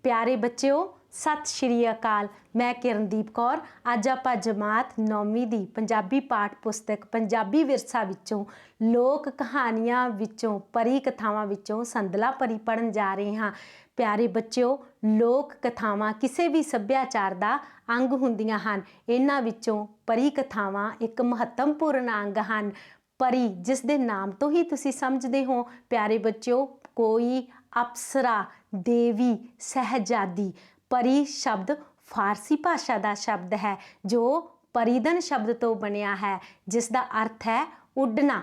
प्यारे बच्चों सत श्री अकाल। मैं किरणदीप कौर। अज आपां जमात 9वीं दी पंजाबी पाठ पुस्तक पंजाबी विरसा विचों लोक कहानियां विचों परी कथावां विचों संदला परी पढ़न जा रहे हाँ। प्यारे बच्चों, लोक कथावां किसी भी सभ्याचार का अंग हुंदियां हन। इन्हां विचों परी कथावां एक महत्वपूर्ण अंग हन। परी जिस दे नाम तो ही तुसी समझते हो प्यारे बच्चों, कोई अप्सरा, देवी, सहजादी। परी शब्द फारसी भाषा का शब्द है जो परिधन शब्द तो बनया है, जिसका अर्थ है उड़ना।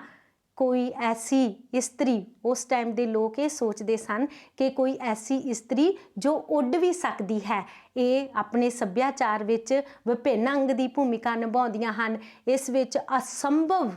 कोई ऐसी स्त्री, उस टाइम के लोग ये सोचते सन कि कोई ऐसी स्त्री जो उड़ भी सकती है। ये अपने सभ्याचार विच विभिन्न अंग की भूमिका निभाउंदियां हन। इस विच असंभव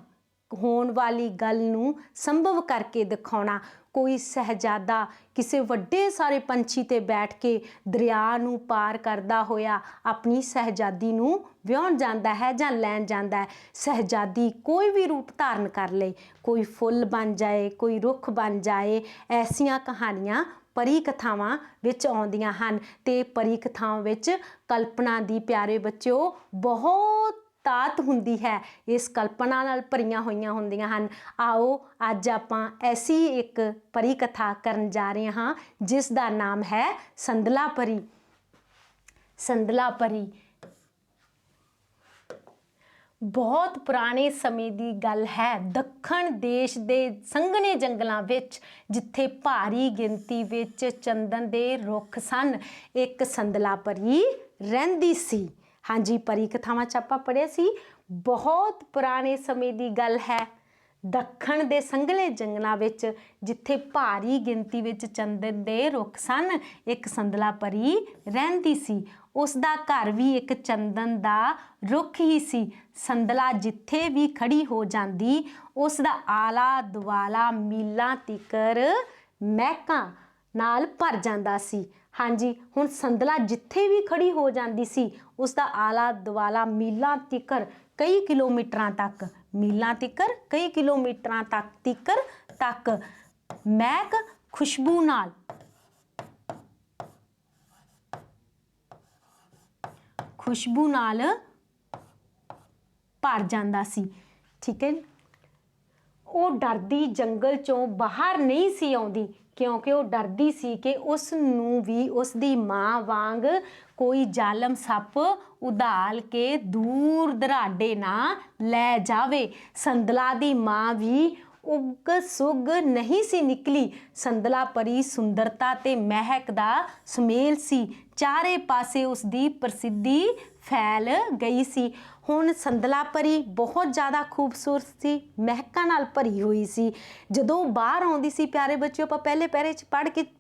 होने वाली गल नूं संभव करके दिखाना। कोई सहजादा किसी वड्डे सारे पंछी ते बैठ के दरिया नूं पार करदा होया अपनी सहजादी नूं विआउण जांदा है जां लैण जांदा है। सहजादी कोई भी रूप धारण कर ले, कोई फुल बन जाए, कोई रुख बन जाए। ऐसियां कहानियां परी कथावां विच आउंदियां हन। ते परी कथावां विच कल्पना दी प्यारे बच्चों बहुत ताकत हुंदी है। इस कल्पना नाल भरियां होईयां हुंदियां हन। आओ अज आपां ऐसी एक परी कथा करन जा रहे हाँ जिस दा नाम है संदला परी। संदला परी बहुत पुराने समय की गल है। दखण देश के संघने जंगलों विच जिथे भारी गिनती विच चंदन के रुख सन, एक संदला परी रहिंदी सी। हाँ जी, परी कथावां च आपां पढ़िया सी बहुत पुराने समय की गल है। दखण दे संघने जंगलों विच जिथे भारी गिनती विच चंदन दे रुख सन, एक संदला परी रहिंदी सी। उसदा घर भी एक चंदन दा रुख ही सी। संदला जिथे भी खड़ी हो जाती उसदा आला दुआला मीलों तिकर महकां नाल भर जांदा सी। हाँ जी, हुण संदला जिथे भी खड़ी हो जाती सी उसका आला दुआला मीलों तिकर कई किलोमीटर तक, मीलों तिकर कई किलोमीटर तक महक खुशबू नाल भर जांदा सी। ठीक है, वो डरदी जंगल चों बाहर नहीं सी आउंदी क्योंकि वो डरदी सी कि उस नूं भी उसदी माँ वांग कोई जालम सप उधाल के दूर दराडे ना लै जावे। संदला दी माँ भी उग सुग नहीं सी निकली। संदला परी सुंदरता ते महक दा सुमेल सी। चारे पासे उसदी प्रसिद्धि फैल गई सी। हुण संदला परी बहुत ज़्यादा खूबसूरत सी, महकां नाल भरी हुई सी। जदों बाहर आउंदी सी प्यारे बच्चों, आपां पहले पैरे च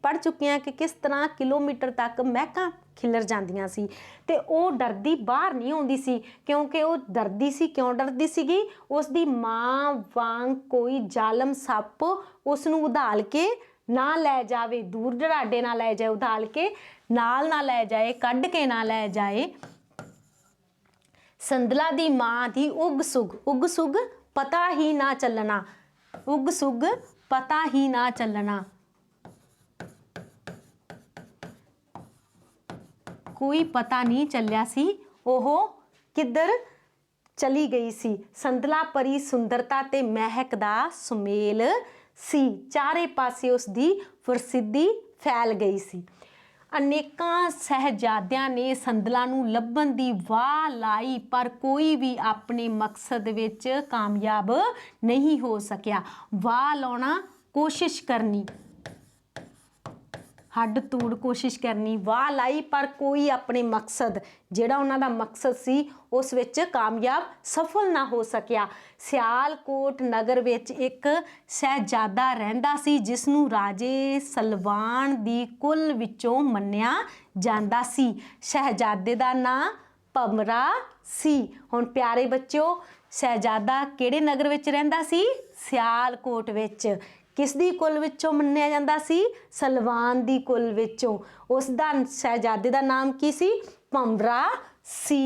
पढ़ चुके हैं कि किस तरह किलोमीटर तक महकां खिलर जांदियां सी। ते ओह डरदी बाहर नहीं आउंदी सी क्योंकि वो डरदी सी। क्यों डरदी सीगी? उसदी माँ वांग कोई जालम सप उसनूं उधाल के ना लै जावे, दूर दराडे ना लै जाए, उधाल के नाल ना लै जाए, कढ़ के ना लै जाए। संदला दी माँ दी उग सुग पता ही ना चलना, उग सुग पता ही ना चलना। कोई पता नहीं चलिया सी ओह किधर चली गई सी। संदला परी सुंदरता ते महक दा सुमेल सी। चारे पासे उसदी प्रसिद्धि फैल गई सी। अनेकां सहजादियां ने संदला नूं लभण दी वाह लाई पर कोई भी अपने मकसद विच कामयाब नहीं हो सकिया। वाह लाउणा कोशिश करनी, हड तूड़ कोशिश करनी, वाह लाई पर कोई अपने मकसद जिहड़ा उन्हां दा मकसद सी उस विच कामयाब सफल ना हो सकिया। सियालकोट नगर विच एक शहजादा रहिंदा सी जिसनूं राजे सलवान दी कुल विचों मन्निया जांदा सी। शहजादे दा नां भमरा सी। हुण प्यारे बच्चों, शहजादा किहड़े नगर विच रहिंदा सी? सियालकोट विच। किस दी कुल विचों मन्निया जांदा सी? सलवान दी कुल विचों। उसदा शहजादे दा नाम की सी? भमरा सी।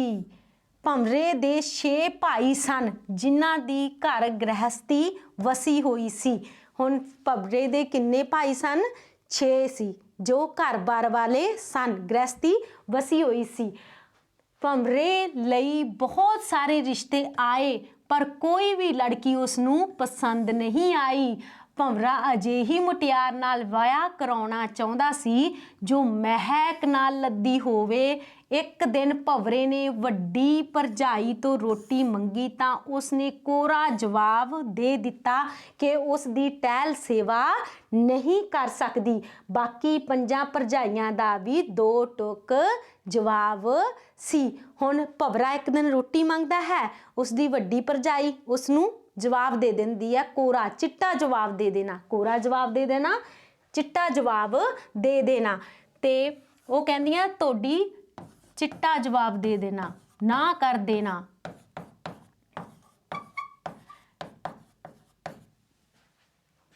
भमरे दे 6 भाई सन जिन्हां दी घर गृहस्थी वसी हुई सी। हुण भमरे दे किन्ने भाई सन? 6 ਸੀ जो घर-बार वाले सन, गृहस्थी वसी हुई सी। ਭੰਵਰੇ ਲਈ ਬਹੁਤ ਸਾਰੇ ਰਿਸ਼ਤੇ ਆਏ ਪਰ ਕੋਈ ਵੀ ਲੜਕੀ ਉਸ ਨੂੰ ਪਸੰਦ ਨਹੀਂ ਆਈ। ਭੰਵਰਾ ਅਜਿਹੀ ਮੁਟਿਆਰ ਨਾਲ ਵਿਆਹ ਕਰਾਉਣਾ ਚਾਹੁੰਦਾ ਸੀ ਜੋ ਮਹਿਕ ਨਾਲ ਲੱਦੀ ਹੋਵੇ। ਇੱਕ ਦਿਨ ਭੰਵਰੇ ਨੇ ਵੱਡੀ ਭਰਜਾਈ ਤੋਂ ਰੋਟੀ ਮੰਗੀ ਤਾਂ ਉਸਨੇ ਕੋਰਾ ਜਵਾਬ ਦੇ ਦਿੱਤਾ ਕਿ ਉਸ ਦੀ ਟਹਿਲ ਸੇਵਾ ਨਹੀਂ ਕਰ ਸਕਦੀ। ਬਾਕੀ 5 ਭਰਜਾਈਆਂ ਦਾ ਵੀ 2 ਟੁਕ ਜਵਾਬ ਸੀ। ਹੁਣ ਭੰਵਰਾ ਇੱਕ ਦਿਨ ਰੋਟੀ ਮੰਗਦਾ ਹੈ, ਉਸਦੀ ਵੱਡੀ ਭਰਜਾਈ ਉਸਨੂੰ ਜਵਾਬ ਦੇ ਦਿੰਦੀ ਹੈ ਕੋਰਾ, ਚਿੱਟਾ ਜਵਾਬ ਦੇ ਦੇਣਾ। ਕੋਰਾ ਜਵਾਬ ਦੇ ਦੇਣਾ, ਚਿੱਟਾ ਜਵਾਬ ਦੇ ਦੇਣਾ। ਤੇ ਉਹ ਕਹਿੰਦੀਆਂ ਤੁਹਾਡੀ ਚਿੱਟਾ ਜਵਾਬ ਦੇ ਦੇਣਾ, ਨਾ ਕਰ ਦੇਣਾ।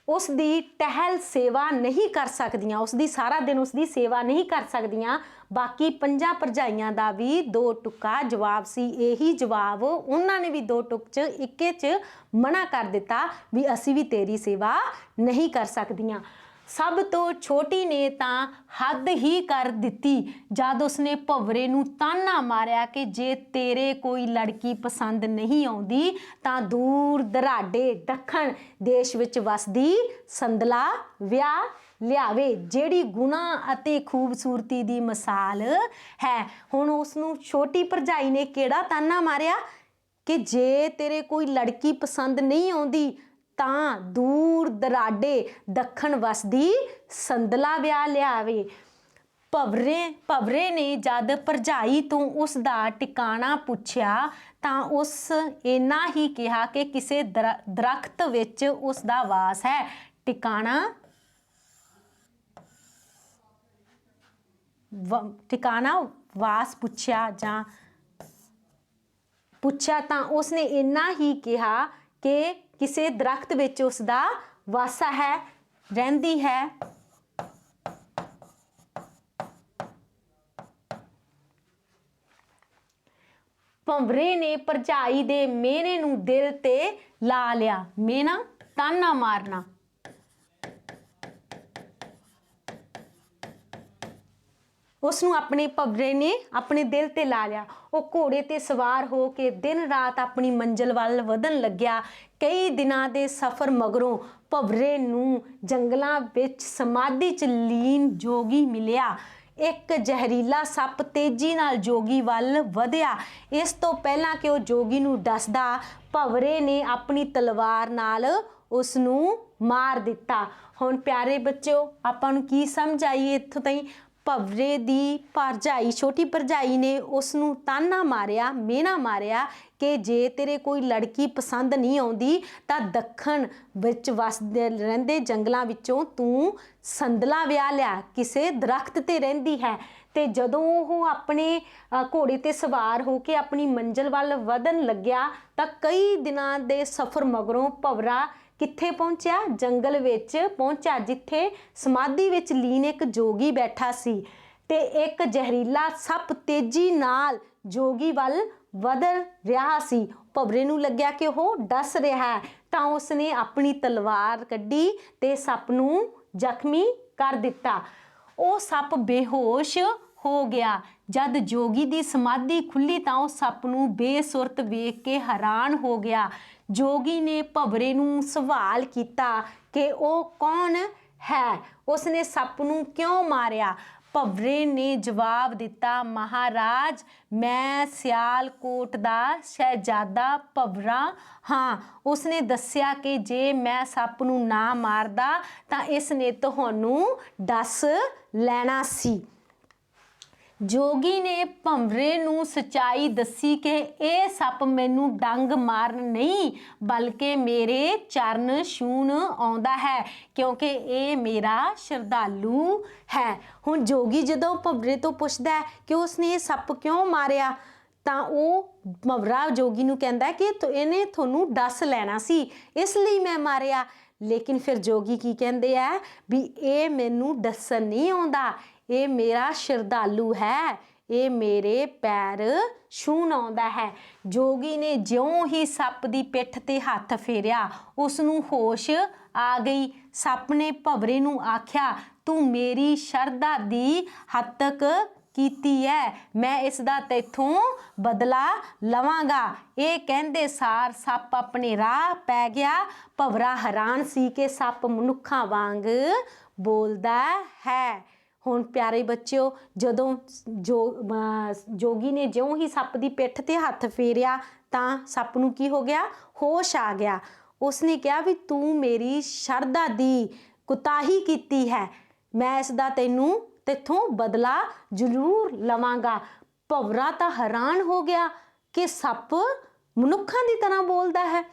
ਉਸ ਦੀ ਟਹਿਲ ਸੇਵਾ ਨਹੀਂ ਕਰ ਸਕਦੀਆਂ, ਉਸ ਦੀ ਸਾਰਾ ਦਿਨ ਉਸ ਦੀ ਸੇਵਾ ਨਹੀਂ ਕਰ ਸਕਦੀਆਂ। ਬਾਕੀ 5 ਭਰਜਾਈਆਂ ਦਾ ਵੀ 2 ਟੁੱਕਾ ਜਵਾਬ ਸੀ। ਇਹੀ ਜਵਾਬ ਉਹਨਾਂ ਨੇ ਵੀ 2 ਟੁੱਕ 'ਚ ਇੱਕੇ 'ਚ ਮਨਾ ਕਰ ਦਿੱਤਾ ਵੀ ਅਸੀਂ ਵੀ ਤੇਰੀ ਸੇਵਾ ਨਹੀਂ ਕਰ ਸਕਦੀਆਂ। ਸਭ ਤੋਂ ਛੋਟੀ ਨੇ ਤਾਂ ਹੱਦ ਹੀ ਕਰ ਦਿੱਤੀ ਜਦ ਉਸਨੇ ਭੰਵਰੇ ਨੂੰ ਤਾਨਾ ਮਾਰਿਆ ਕਿ ਜੇ ਤੇਰੇ ਕੋਈ ਲੜਕੀ ਪਸੰਦ ਨਹੀਂ ਆਉਂਦੀ ਤਾਂ ਦੂਰ ਦਰਾਡੇ ਦੱਖਣ ਦੇਸ਼ ਵਿੱਚ ਵਸਦੀ ਸੰਦਲਾ ਵਿਆਹ ਲਿਆਵੇ, ਜਿਹੜੀ ਗੁਣਾ ਅਤੇ ਖੂਬਸੂਰਤੀ ਦੀ ਮਿਸਾਲ ਹੈ। ਹੁਣ ਉਸਨੂੰ ਛੋਟੀ ਭਰਜਾਈ ਨੇ ਕਿਹੜਾ ਤਾਨਾ ਮਾਰਿਆ ਕਿ ਜੇ ਤੇਰੇ ਕੋਈ ਲੜਕੀ ਪਸੰਦ ਨਹੀਂ ਆਉਂਦੀ ਤਾਂ ਦੂਰ ਦਰਾਡੇ ਦੱਖਣ ਵਸਦੀ ਸੰਦਲਾ ਵਿਆਹ ਲਿਆਵੇ। ਭੰਵਰੇ ਨੇ ਜਦ ਭਰਜਾਈ ਤੋਂ ਉਸ ਦਾ ਟਿਕਾਣਾ ਪੁੱਛਿਆ ਤਾਂ ਉਸ ਇੰਨਾ ਹੀ ਕਿਹਾ ਕਿ ਕਿਸੇ ਦਰਖਤ ਵਿੱਚ ਉਸ ਦਾ ਵਾਸ ਹੈ। ਟਿਕਾਣਾ ਵਾਸ ਪੁੱਛਿਆ ਤਾਂ ਉਸਨੇ ਇੰਨਾ ਹੀ ਕਿਹਾ ਕਿ ਕਿਸੇ ਦਰਖਤ ਵਿੱਚ ਉਸ ਦਾ ਵਾਸਾ ਹੈ, ਰਹਿੰਦੀ ਹੈ। ਭੰਵਰੇ ਨੇ ਭਰਜਾਈ ਦੇ ਮਿਹਣੇ ਨੂੰ ਦਿਲ ਤੇ ਲਾ ਲਿਆ। ਮਿਹਣਾ, ਤਾਨਾ ਮਾਰਨਾ। ਉਸਨੂੰ ਆਪਣੇ ਭੰਵਰੇ ਨੇ ਆਪਣੇ ਦਿਲ ਤੇ ਲਾ ਲਿਆ। ਉਹ ਘੋੜੇ ਤੇ ਸਵਾਰ ਹੋ ਕੇ ਦਿਨ ਰਾਤ ਆਪਣੀ ਮੰਜ਼ਿਲ ਵੱਲ ਵਧਣ ਲੱਗਿਆ। ਕਈ ਦਿਨਾਂ ਦੇ ਸਫ਼ਰ ਮਗਰੋਂ ਭੰਵਰੇ ਨੂੰ ਜੰਗਲਾਂ ਵਿੱਚ ਸਮਾਧੀ 'ਚ ਲੀਨ ਜੋਗੀ ਮਿਲਿਆ। ਇੱਕ ਜ਼ਹਿਰੀਲਾ ਸੱਪ ਤੇਜ਼ੀ ਨਾਲ ਜੋਗੀ ਵੱਲ ਵਧਿਆ। ਇਸ ਤੋਂ ਪਹਿਲਾਂ ਕਿ ਉਹ ਜੋਗੀ ਨੂੰ ਡਸਦਾ, ਭੰਵਰੇ ਨੇ ਆਪਣੀ ਤਲਵਾਰ ਨਾਲ ਉਸ ਨੂੰ ਮਾਰ ਦਿੱਤਾ। ਹੁਣ ਪਿਆਰੇ ਬੱਚਿਓ, ਆਪਾਂ ਨੂੰ ਕੀ ਸਮਝ ਆਈ ਇੱਥੋਂ ਤਾਈਂ? ਭੰਵਰੇ ਦੀ ਭਰਜਾਈ, ਛੋਟੀ ਭਰਜਾਈ ਨੇ ਉਸ ਨੂੰ ਤਾਨਾ ਮਾਰਿਆ, ਮਿਹਣਾ ਮਾਰਿਆ ਕਿ ਜੇ ਤੇਰੇ ਕੋਈ ਲੜਕੀ ਪਸੰਦ ਨਹੀਂ ਆਉਂਦੀ ਤਾਂ ਦੱਖਣ ਵਿੱਚ ਵਸਦੇ ਰਹਿੰਦੇ ਜੰਗਲਾਂ ਵਿੱਚੋਂ ਤੂੰ ਸੰਦਲਾ ਵਿਆਹ ਲਿਆ, ਕਿਸੇ ਦਰਖਤ ਤੇ ਰਹਿੰਦੀ ਹੈ। ਤੇ ਜਦੋਂ ਉਹ ਆਪਣੇ ਘੋੜੇ ਤੇ ਸਵਾਰ ਹੋ ਕੇ ਆਪਣੀ ਮੰਜ਼ਿਲ ਵੱਲ ਵਧਣ ਲੱਗਿਆ ਤਾਂ ਕਈ ਦਿਨਾਂ ਦੇ ਸਫ਼ਰ ਮਗਰੋਂ ਭੰਵਰਾ ਕਿੱਥੇ ਪਹੁੰਚਿਆ? ਜੰਗਲ ਵਿੱਚ ਪਹੁੰਚਿਆ, ਜਿੱਥੇ ਸਮਾਧੀ ਵਿੱਚ ਲੀਨ ਇੱਕ ਜੋਗੀ ਬੈਠਾ ਸੀ ਤੇ ਇੱਕ ਜ਼ਹਿਰੀਲਾ ਸੱਪ ਤੇਜ਼ੀ ਨਾਲ ਜੋਗੀ ਵੱਲ ਵਧ ਰਿਹਾ ਸੀ। ਭੰਵਰੇ ਨੂੰ ਲੱਗਿਆ ਕਿ ਉਹ ਡਸ ਰਿਹਾ ਹੈ ਤਾਂ ਉਸਨੇ ਆਪਣੀ ਤਲਵਾਰ ਕੱਢੀ ਤੇ ਸੱਪ ਨੂੰ ਜ਼ਖਮੀ ਕਰ ਦਿੱਤਾ। ਉਹ ਸੱਪ ਬੇਹੋਸ਼ ਹੋ ਗਿਆ। ਜਦ ਜੋਗੀ ਦੀ ਸਮਾਧੀ ਖੁੱਲੀ ਤਾਂ ਉਹ ਸੱਪ ਨੂੰ ਬੇਸੁਰਤ ਵੇਖ ਕੇ ਹੈਰਾਨ ਹੋ ਗਿਆ। ਜੋਗੀ ਨੇ ਭੰਵਰੇ ਨੂੰ ਸਵਾਲ ਕੀਤਾ ਕਿ ਉਹ ਕੌਣ ਹੈ, ਉਸਨੇ ਸੱਪ ਨੂੰ ਕਿਉਂ ਮਾਰਿਆ? ਭੰਵਰੇ ਨੇ ਜਵਾਬ ਦਿੱਤਾ, ਮਹਾਰਾਜ, ਮੈਂ ਸਿਆਲਕੋਟ ਦਾ ਸ਼ਹਿਜ਼ਾਦਾ ਭੰਵਰਾ ਹਾਂ। ਉਸਨੇ ਦੱਸਿਆ ਕਿ ਜੇ ਮੈਂ ਸੱਪ ਨੂੰ ਨਾ ਮਾਰਦਾ ਤਾਂ ਇਸ ਨੇ ਤੁਹਾਨੂੰ ਡਸ ਲੈਣਾ ਸੀ। ਜੋਗੀ ਨੇ ਭੰਵਰੇ ਨੂੰ ਸੱਚਾਈ ਦੱਸੀ ਕਿ ਇਹ ਸੱਪ ਮੈਨੂੰ ਡੰਗ ਮਾਰਨ ਨਹੀਂ ਬਲਕਿ ਮੇਰੇ ਚਰਨ ਛੂਹਣ ਆਉਂਦਾ ਹੈ, ਕਿਉਂਕਿ ਇਹ ਮੇਰਾ ਸ਼ਰਧਾਲੂ ਹੈ। ਹੁਣ ਜੋਗੀ ਜਦੋਂ ਭੰਵਰੇ ਤੋਂ ਪੁੱਛਦਾ ਕਿ ਉਸਨੇ ਇਹ ਸੱਪ ਕਿਉਂ ਮਾਰਿਆ ਤਾਂ ਉਹ ਭੰਵਰਾ ਜੋਗੀ ਨੂੰ ਕਹਿੰਦਾ ਕਿ ਇਹਨੇ ਤੁਹਾਨੂੰ ਡਸ ਲੈਣਾ ਸੀ, ਇਸ ਲਈ ਮੈਂ ਮਾਰਿਆ। ਲੇਕਿਨ ਫਿਰ ਜੋਗੀ ਕੀ ਕਹਿੰਦੇ ਆ ਵੀ ਇਹ ਮੈਨੂੰ ਡਸਣ ਨਹੀਂ ਆਉਂਦਾ, ਇਹ ਮੇਰਾ ਸ਼ਰਧਾਲੂ ਹੈ, ਇਹ ਮੇਰੇ ਪੈਰ ਛੂਹਣ ਆਉਂਦਾ ਹੈ। ਜੋਗੀ ਨੇ ਜਿਉਂ ਹੀ ਸੱਪ ਦੀ ਪਿੱਠ ਤੇ ਹੱਥ ਫੇਰਿਆ ਉਸ ਨੂੰ ਹੋਸ਼ आ गई। सप ने भवरे नूं आख्या, तू मेरी शरधा दी हत्तक कीती है, मैं इसदा तैथों बदला लवांगा। ये कहंदे सार सप अपने राह पै गया। भवरा हैरान सी कि सप मनुक्खां वांग बोलदा है। हुण प्यारे बच्चों, जदों जोगी ने ज्यों ही सप की पिठ ते हथ फेरिया तां सप नूं की हो गया, होश आ गया। उसने कहा भी तू मेरी शरधा दी कुताही कीती है, मैं इसदा तैनूं तेथों बदला जरूर लवांगा। भवरा तां हैरान हो गया कि सप मनुक्खां दी तरह बोलदा है।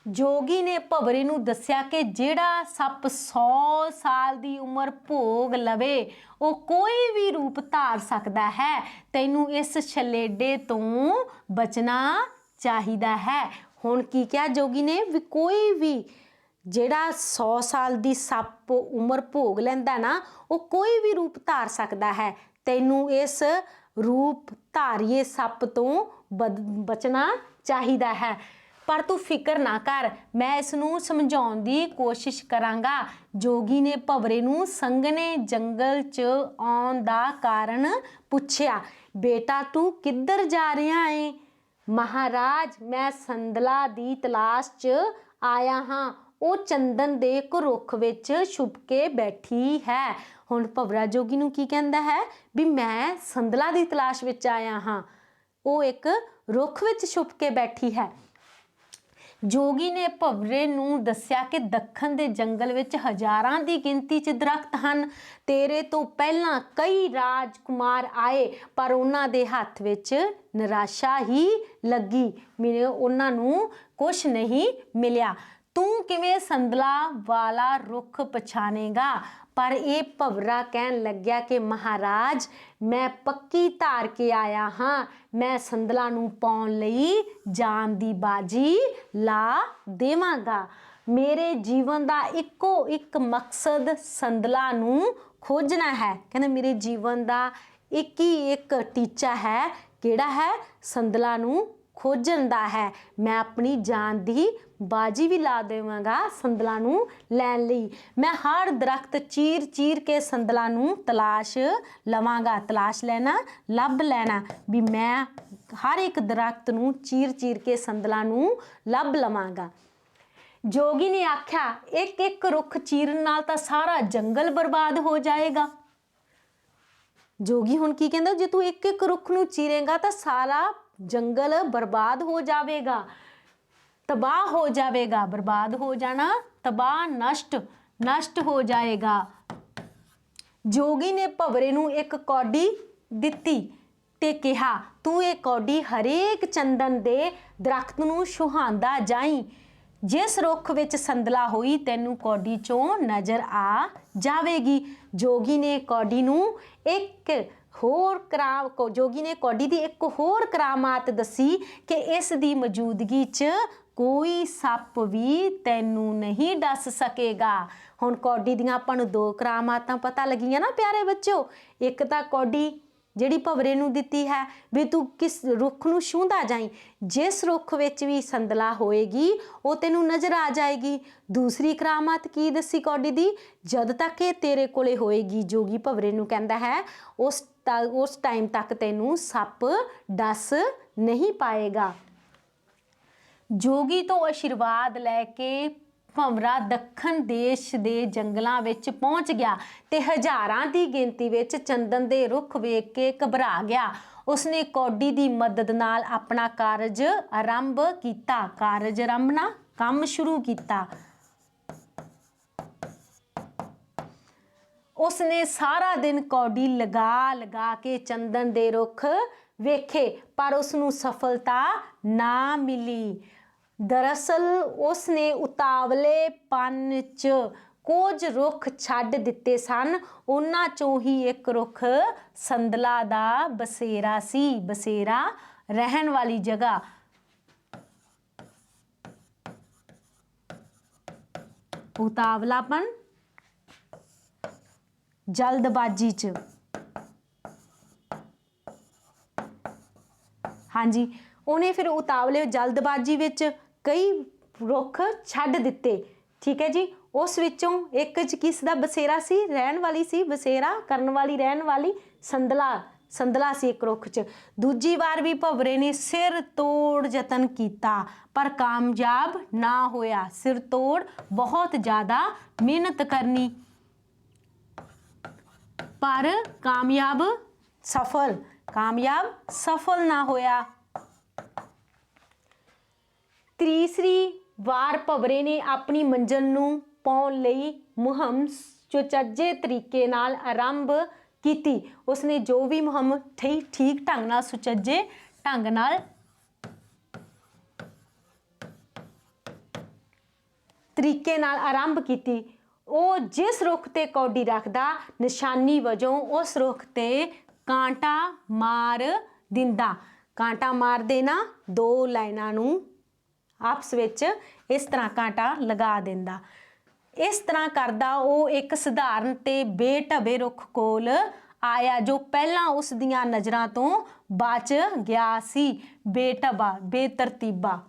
जोगी ने भवरे नूं दस्सिया कि जिहड़ा सप 100 साल की उम्र भोग लवे वो कोई भी रूप धार सकता है, तैनूं इस छलेडे तो बचना चाहिदा है। हुण की क्या जोगी ने भी कोई भी जिहड़ा 100 साल की सप उम्र भोग लैंदा ना वो कोई भी रूप धार सकता है, तैनूं इस रूप धारिए सप तो बचना चाहिदा है। पर तू फिक्र ना कर, मैं इसनूं समझाउण दी कोशिश करांगा। जोगी ने भवरे नूं संघने जंगल च आउण दा कारण पुछया। बेटा तू किधर जा रहा है? महाराज मैं संदला दी तलाश च आया हाँ, वो चंदन दे एक रुख विच छुप के बैठी है। हुण भवरा जोगी नूं की कहंदा है भी मैं संदला दी तलाश विच आया हाँ, वो एक रुख विच छुप के बैठी है। जोगी ने भवरे नूं दस्सिया कि दखन दे जंगल विच हज़ारां दी गिनती च दरख्त हन। तेरे तो पहलां कई राजकुमार आए पर उन्हां दे हत्थ विच निराशा ही लगी, मेरे उन्हां नूं कुछ नहीं मिलिया। तू किवें संदला वाला रुख पछाणेगा? पर यह भवरा कहन लग्या कि महाराज मैं पक्की धार के आया हाँ, मैं संदला नूं पाउण लई जान दी बाजी ला देवांगा। मेरे जीवन का इक्को एक मकसद संदला नूं खोजना है। कहंदे मेरे जीवन का एक ही एक टीचा है, किहड़ा है? संदला नूं खोजण दा है। मैं अपनी जान दी बाजी भी ला देवांगा संदला नूं लैण लई। मैं हर दरख्त चीर चीर के संदला नूं तलाश लवांगा। तलाश लेना, लभ लेना भी मैं हर एक दरख्त नूं चीर चीर के संदला नूं लभ लवांगा। जोगी ने आख्या एक एक रुख चीरन नाल तां सारा जंगल बर्बाद हो जाएगा। जोगी हुण की कहंदा, जे तू एक एक रुख नूं चीरेगा तां सारा जंगल बर्बाद हो जाएगा, तबाह हो जाएगा। बर्बाद हो जाना, तबाह, नष्ट नष्ट हो जाएगा। जोगी ने भवरे नूं एक कौडी दित्ती ते कहा, तू ये कौडी हरेक चंदन दे दरख्त नूं छुहांदा जाई। जिस रुख विच संदला होई तैनूं कौडी चों नज़र आ जावेगी। जोगी ने कौडी नूं एक होर जोगी ने कौडी दी एक होर करामात दसी कि इस दी मौजूदगी च कोई सप भी तैनूं नहीं डस सकेगा। हुण कौडी दियां आपां नूं दो करामातां पता लगियां ना प्यारे बच्चों। एक तां कौडी जिहड़ी भवरे नूं दित्ती है भी तू किस रुख नूं छूंहदा जाई, जिस रुख विच भी संदला होएगी वो तैनूं नज़र आ जाएगी। दूसरी करामात की दसी कौडी दी, जद तक ये तेरे कोले होएगी, जोगी भवरे नूं कहंदा है उस टाइम तक तैनूं सप डस नहीं पाएगा। जोगी तो आशीर्वाद लैके भंवरा दखन देश दे जंगलों विच पहुँच गया ते हज़ारां दी गिनती विच चंदन दे रुख वेख के घबरा गया। उसने कौडी दी मदद नाल अपना कारज आरंभ किया। कारज आरंभना, काम शुरू किया। उसने सारा दिन कौडी लगा लगा के चंदन दे रुख वेखे पर उसनूं सफलता ना मिली। दरअसल उसने उतावलेपन च कुछ रुख छड्ड दिते सन। उन्हां चों ही एक रुख संदला दा बसेरा सी, बसेरा रहन वाली जगह। उतावलापन, जल्दबाजी च, हाँ जी, उन्हें फिर उतावले जल्दबाजी विच कई रुख छड्ड दिते। ठीक है जी। उस विचों एक च किस दा बसेरा सी, रहन वाली सी, बसेरा करन वाली, रहन वाली संदला, संदला सी एक रुख च। दूजी बार भी भवरे ने सिर तोड़ यतन किया पर कामयाब ना होया। सिर तोड़ बहुत ज़्यादा मेहनत करनी पर कामयाब सफल ना होया। तीसरी वार भवरे ने अपनी मंजिल नूं पाउण लई मुहिम सुचज्जे तरीके नाल आरंभ की। उसने जो भी मुहिम ठीक ढंग नाल सुचज्जे ढंग नाल तरीके नाल आरंभ की। ਉਹ जिस रुख ते कौडी रखदा निशानी वजों उस रुख ते कांटा मार दिंदा। कांटा मार देना, दो लाइनां नूं आपस विच इस तरह कांटा लगा दिंदा। इस तरह करदा ਉਹ एक सधारण ते बेढबे रुख कोल आया जो पहला उस दियां नज़रां तो बच गया सी। बेढबा, बेतरतीबा,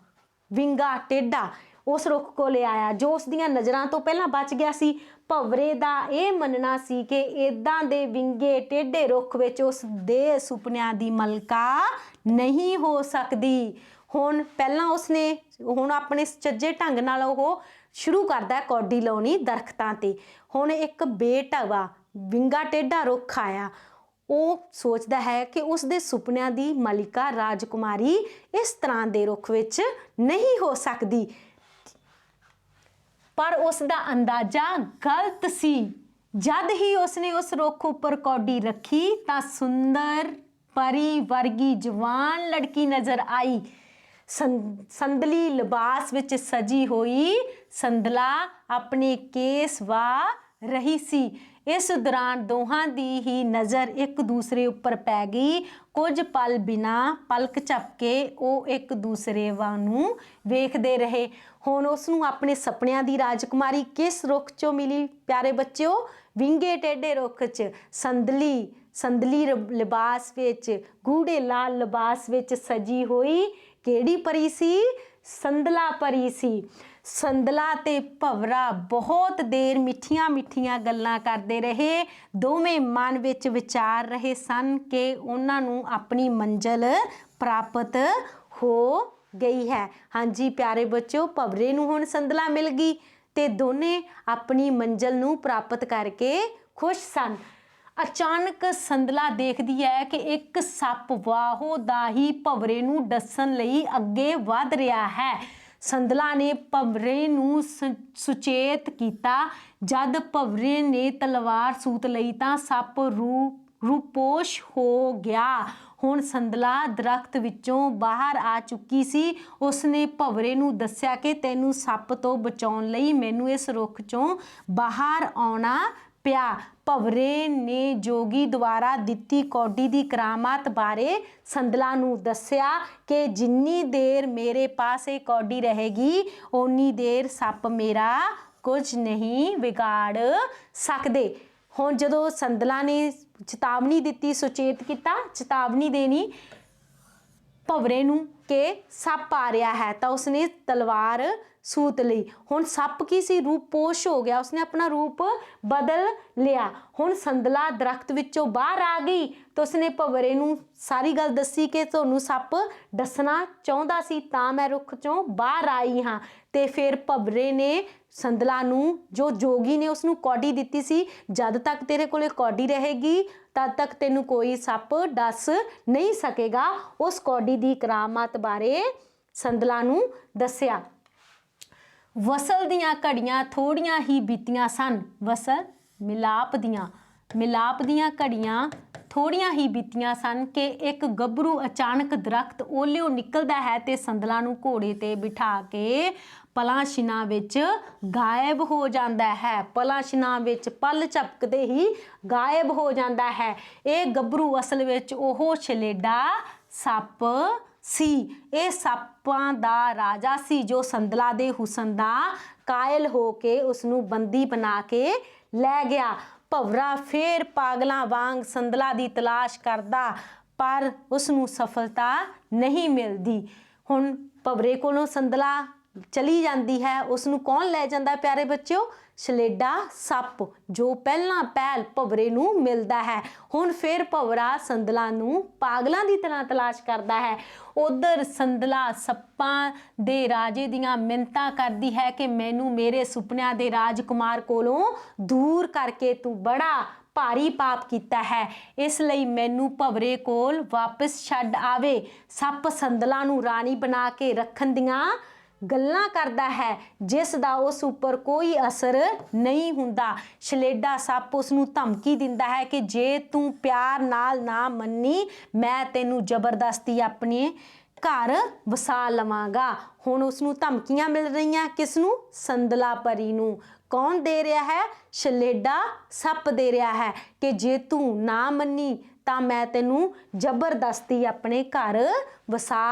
विंगा टेढ़ा उस रुख कोले आया जो उस दियां नज़रां तो पहला बच गया सी। भवरे दा ये मनना सी कि इदां दे विंगे टेढ़े रुख विच उस दे सुपनियां दी मलका नहीं हो सकदी। हुण पहला उसने हुण अपने सचज्जे ढंग नाल ओह शुरू करदा कौडी लाउणी दरख्तां ते। हुण एक बेढबा विंगा टेढ़ा रुख आया। ਉਹ सोचता है कि उसके सुपनियां दी मलिका राजकुमारी इस तरह के रुख विच नहीं हो सकती। पर उसका अंदाजा गलत सी। जद ही उसने उस रुख उपर कौडी रखी तो सुंदर परी वर्गी जवान लड़की नज़र आई। संदली लिबास विच सजी हुई संदला अपने केस वाह रही सी। इस दौरान दोहां दी ही नज़र एक दूसरे उपर पै गई। कुछ पल बिना पलक झपके वो एक दूसरे वानू वेखदे रहे। हुण उसनू अपने सपनियां दी राजकुमारी किस रुख चों मिली प्यारे बच्चों? विंगे टेढ़े रुख च संदली लिबास विच गूढ़े लाल लिबास विच सजी हुई केड़ी परी सी? संदला परी सी। संदला ते भवरा बहुत देर मिठियां मिठियां गल्लां करते रहे। दोवें मन विच विचार रहे सन कि उन्हां नूं अपनी मंजिल प्राप्त हो गई है। हाँ जी प्यारे बच्चों, भवरे नूं हुण संदला मिल गई ते दोने अपनी मंजिल नूं प्राप्त करके खुश सन। अचानक संदला देखदी है कि एक सप वाहो दा ही भवरे नूं डसन लई अगे वध रिहा है। संदला ने भवरे नूं सुचेत किया। जद भवरे ने तलवार सूत लई तां सप रूपोश हो गया। हुण संदला दरख्त विचों बाहर आ चुकी सी। उसने भवरे नूं दस्सिया कि तैनूं सप तो बचाउण लई मैनूं इस रुख चों बाहर आउणा पिया। भवरे ने जोगी द्वारा दिती कौडी की करामात बारे संदला नूं दस्सिया कि जिन्नी देर मेरे पास ये कौडी रहेगी उन्नी देर सप मेरा कुछ नहीं बिगाड़ सकते। हुण जदों संदला ने चेतावनी दिती, सुचेत किया, चेतावनी देनी भवरे नूं कि सप आ रहा है, तो उसने तलवार सूत लई। हुण सप की सी? रूपपोश हो गया, उसने अपना रूप बदल लिया। हुण संदला दरख्त विचों बाहर आ गई तो उसने भवरे नूं सारी गल दसी कि तुहानूं सप डसना चाहुंदा सी तां मैं रुख चों बाहर आई हाँ। ते फिर भवरे ने संदला नूं, जो जोगी ने उसनूं कौडी दिती सी, जद तक तेरे कोले कौडी रहेगी तद तक तेनूं कोई सप डस नहीं सकेगा। उस कौडी की करामात बारे संदला नूं दस्सिया। वसल दियां घड़ियां थोड़ियां ही बीतियां सन। वसल मिलाप दियां घड़ियां थोड़ियां ही बीतियां सन कि एक गभरू अचानक दरख्त ओलिओ निकलदा है ते संदला नूं घोड़े ते बिठा के पलाशिना विच गायब हो जाता है। पलाशिना विच पल झपकते ही गायब हो जाता है। ये गभरू असल विच ओह छलेडा सप सी। ये सप्पां दा राजा सी जो संदला दे हुसन दा कायल हो के उसनूं बंदी बना के लै गया। भवरा फिर पागलों वांग संदला की तलाश करता पर उसनूं सफलता नहीं मिलती। हुण भवरे कोलों संदला चली जाती है उसनू कौन लै जाता प्यारे बच्चों? छलेडा सप जो पहला पहल भवरे नू मिलता है। हुण फिर भवरा संदला नू पागलों की तरह तलाश करता है। उधर संदला सप्पां दे राजे दियां मिन्नतां करदी है कि मैनू मेरे सुपनियां दे राजकुमार कोलों दूर करके तू बड़ा भारी पाप किया है, इसलिए मैनू भवरे कोल वापस छड्ड आवे। सप संदला नू रानी बना के रखण दियां गल्लां करदा है जिस दा उस उपर कोई असर नहीं हुंदा। छलेडा सप उसनू धमकी दिंदा है कि जे तू प्यार नाल ना मन्नी मैं तेनू जबरदस्ती अपने घर वसा लवांगा। हुण उसनू धमकियां मिल रही किसनू? संदला परी नू। कौन दे रहा है? छलेडा सप दे रहा है कि जे तू ना मन्नी तो मैं तेनू जबरदस्ती अपने घर वसा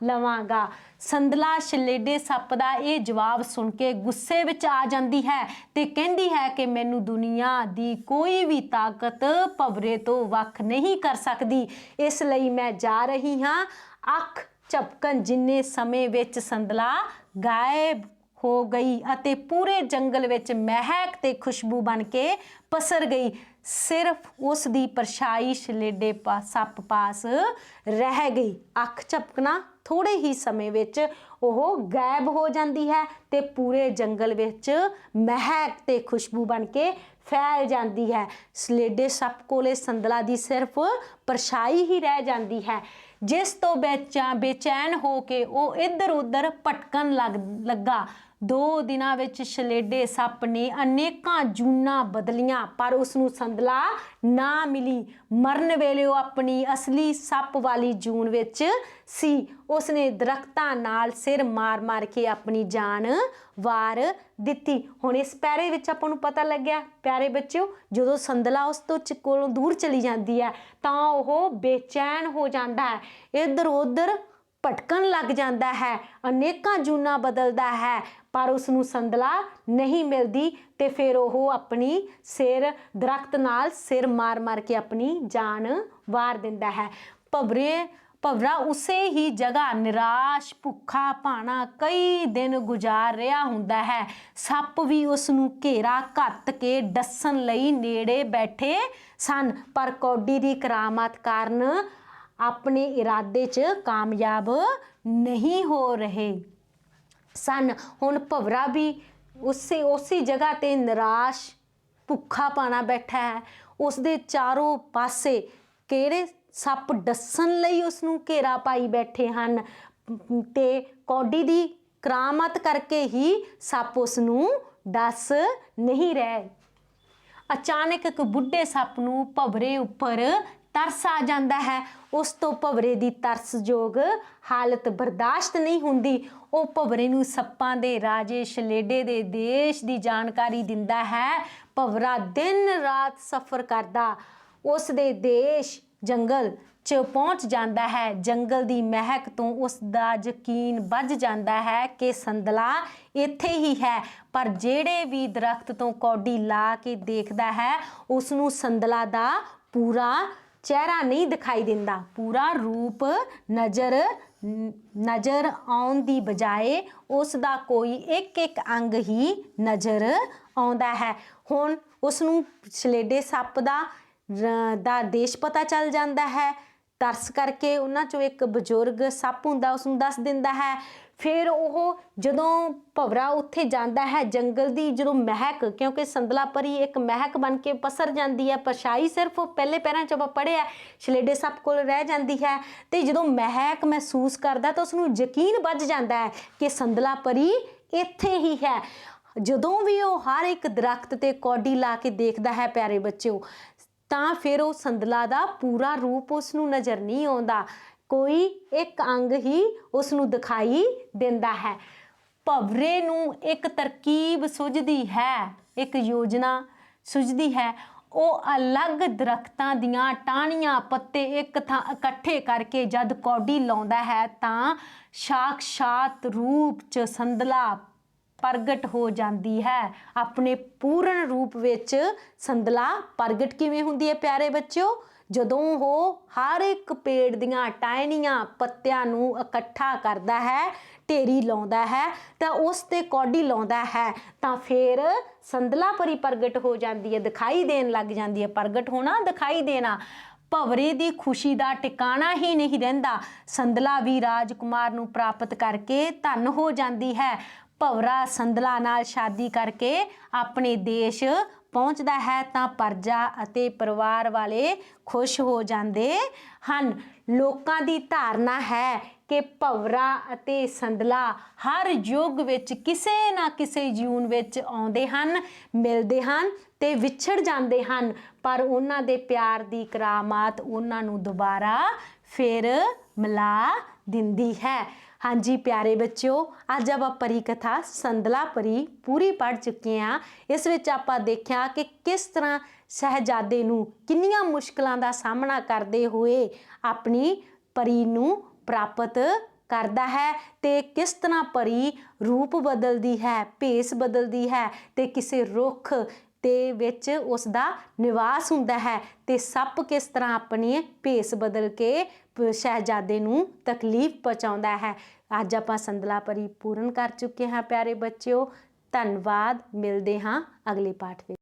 लवांगा। संदला छलेडे सप दा ये जवाब सुन के गुस्से विच आ जाती है ते कहती है कि मैनू दुनिया दी कोई भी ताकत भवरे तो वख नहीं कर सकती, इसलिए मैं जा रही हाँ। अख झपकन जिन्ने समय विच संदला गायब हो गई अते पूरे जंगल विच महक ते खुशबू बन के पसर गई। सिर्फ उसकी परछाई छलेडे सप पास रह गई। अख झपकना थोड़े ही समय विच ओह गायब हो जाती है ते पूरे जंगल विच महक ते खुशबू बन के फैल जाती है। छलेडे सप कोले संदला दी सिर्फ परछाई ही रह जाती है, जिस तो बेचैन हो के वो इधर उधर भटकन लगा। 2 दिनां विच छलेडे सप ने अनेकां जूनां बदलियां पर उसनू संदला ना मिली। मरन वेले वो अपनी असली सप वाली जून विच सी। उसने दरख्तां नाल सिर मार मार के अपनी जान वार दिती। हुण इस पैरे विच आपां नूं पता लग्या प्यारे बच्चों जदों संदला उस तो कोलों दूर चली जाती है तां ओह बेचैन हो जाता है, इधर उधर भटकन लग जाता है, अनेकां जूनां बदलता है पर उसनू संदला नहीं मिलती ते फिर वह अपनी सिर दरख्त नाल सिर मार मार के अपनी जान वार दिंदा है। भवरा उसे ही जगह निराश भुखा भाना कई दिन गुजार रहा हुंदा है। सप भी उसनू घेरा घत के डसन लई नेड़े बैठे सन पर कौडी दी करामत कारण अपने इरादे च कामयाब नहीं हो रहे सन। हुण भवरा भी उसी जगह ते निराश भुखा पाना बैठा है। उसदे चारों पासे किहड़े सप डसन लई उसनू घेरा पाई बैठे हन ते कौडी दी करामत करके ही सप उसनू डस नहीं रहे। अचानक एक बुढ़े सप नू भवरे उपर तरस आ जाता है। उस तो भवरे की तरसयोग हालत बर्दाश्त नहीं हुंदी। वो भवरे नू सप्पां दे राजे छलेडे दे देश की जानकारी दिंदा है। भवरा दिन रात सफ़र करदा उस दे देश जंगल च पहुँच जाता है। जंगल की महक तो उसका यकीन बज जाता है कि संदला इत्थे ही है, पर जेड़े भी दरख्त तो कौडी ला के देखता है उसनू संदला दा पूरा चेहरा नहीं दिखाई देता। पूरा रूप नज़र आउण दी बजाए उसका कोई एक एक अंग ही नज़र आउंदा है। हुण उसनू छलेडे सप दा देश पता चल जाता है। तरस करके उन्हां चों एक बजुर्ग सप हुंदा उसनू दस दिंदा है। फिर वह जदों भवरा उत्थे जाता है जंगल की जो महक, क्योंकि संदला परी एक महक बन के पसर जाती है, परछाई सिर्फ पहले पैरां च पढ़िया छलेडे सप कोल रह जाती है तो जदों महक महसूस करता तो उसनू यकीन बज जाता है कि संदला परी इत्थे ही है। जदों भी वो हर एक दरख्त ते कौडी ला के देखता है प्यारे बच्चों तां फिर वो संदला दा पूरा रूप उसनू नज़र नहीं आउंदा, कोई एक अंग ही उसनू दिखाई देंदा है। भवरे नू एक तरकीब सुझदी है, एक योजना सुझदी है। वो अलग दरख्तां दियां टाहनियां पत्ते एक थां इकट्ठे करके जद कौडी लाउंदा है तां साक्षात रूप च संदला प्रगट हो जाती है। अपने पूर्ण रूप विच संदला प्रगट किवें हुंदी है प्यारे बच्चों? ਜਦੋਂ ਉਹ ਹਰ ਇੱਕ ਪੇੜ ਦੀਆਂ ਟਹਿਣੀਆਂ ਪੱਤਿਆਂ ਨੂੰ ਇਕੱਠਾ ਕਰਦਾ ਹੈ, ਢੇਰੀ ਲਾਉਂਦਾ ਹੈ ਤਾਂ ਉਸ ਤੇ ਕੌਡੀ ਲਾਉਂਦਾ ਹੈ ਤਾਂ ਫਿਰ ਸੰਦਲਾ ਪਰੀ ਪ੍ਰਗਟ ਹੋ ਜਾਂਦੀ ਹੈ, ਦਿਖਾਈ ਦੇਣ ਲੱਗ ਜਾਂਦੀ ਹੈ। ਪ੍ਰਗਟ ਹੋਣਾ, ਦਿਖਾਈ ਦੇਣਾ। ਭਵਰੇ ਦੀ ਖੁਸ਼ੀ ਦਾ ਟਿਕਾਣਾ ਹੀ ਨਹੀਂ ਰਹਿੰਦਾ। ਸੰਦਲਾ ਵੀ ਰਾਜਕੁਮਾਰ ਨੂੰ ਪ੍ਰਾਪਤ ਕਰਕੇ ਧਨ ਹੋ ਜਾਂਦੀ ਹੈ। ਭਵਰਾ ਸੰਦਲਾ ਨਾਲ ਸ਼ਾਦੀ ਕਰਕੇ ਆਪਣੇ ਦੇਸ਼ ਪਹੁੰਚਦਾ ਹੈ ਤਾਂ ਪਰਜਾ ਅਤੇ ਪਰਿਵਾਰ ਵਾਲੇ ਖੁਸ਼ ਹੋ ਜਾਂਦੇ ਹਨ। ਲੋਕਾਂ ਦੀ ਧਾਰਨਾ ਹੈ ਕਿ ਭਵਰਾ ਅਤੇ ਸੰਦਲਾ ਹਰ ਯੁੱਗ ਵਿੱਚ ਕਿਸੇ ਨਾ ਕਿਸੇ ਜੀਵਨ ਵਿੱਚ ਆਉਂਦੇ ਹਨ, ਮਿਲਦੇ ਹਨ ਤੇ ਵਿਛੜ ਜਾਂਦੇ ਹਨ, ਪਰ ਉਹਨਾਂ ਦੇ ਪਿਆਰ ਦੀ ਕਰਾਮਾਤ ਉਹਨਾਂ ਨੂੰ ਦੁਬਾਰਾ ਫਿਰ ਮਿਲਾ ਦਿੰਦੀ ਹੈ। ਹਾਂਜੀ ਪਿਆਰੇ ਬੱਚਿਓ, ਅੱਜ ਆਪਾਂ ਪਰੀ ਕਥਾ ਸੰਦਲਾ ਪਰੀ ਪੂਰੀ ਪੜ੍ਹ ਚੁੱਕੇ ਹਾਂ। ਇਸ ਵਿੱਚ ਆਪਾਂ ਦੇਖਿਆ ਕਿ ਕਿਸ ਤਰ੍ਹਾਂ ਸ਼ਹਿਜ਼ਾਦੇ ਨੂੰ ਕਿੰਨੀਆਂ ਮੁਸ਼ਕਲਾਂ ਦਾ ਸਾਹਮਣਾ ਕਰਦੇ ਹੋਏ ਆਪਣੀ ਪਰੀ ਨੂੰ ਪ੍ਰਾਪਤ ਕਰਦਾ ਹੈ ਤੇ ਕਿਸ ਤਰ੍ਹਾਂ ਪਰੀ ਰੂਪ ਬਦਲਦੀ ਹੈ, ਭੇਸ ਬਦਲਦੀ ਹੈ ਤੇ ਕਿਸੇ ਰੁੱਖ ਦੇ ਵਿੱਚ ਉਸ ਦਾ ਨਿਵਾਸ ਹੁੰਦਾ ਹੈ ਤੇ ਸੱਪ ਕਿਸ ਤਰ੍ਹਾਂ ਆਪਣੀ ਭੇਸ ਬਦਲ ਕੇ ਸ਼ਹਿਜ਼ਾਦੇ ਨੂੰ ਤਕਲੀਫ ਪਹੁੰਚਾਉਂਦਾ ਹੈ। ਅੱਜ ਆਪਾਂ ਸੰਦਲਾ ਪਰੀ ਪੂਰਨ ਕਰ ਚੁੱਕੇ ਹਾਂ ਪਿਆਰੇ ਬੱਚਿਓ। ਧੰਨਵਾਦ। ਮਿਲਦੇ ਹਾਂ ਅਗਲੇ ਪਾਠ ਵਿੱਚ।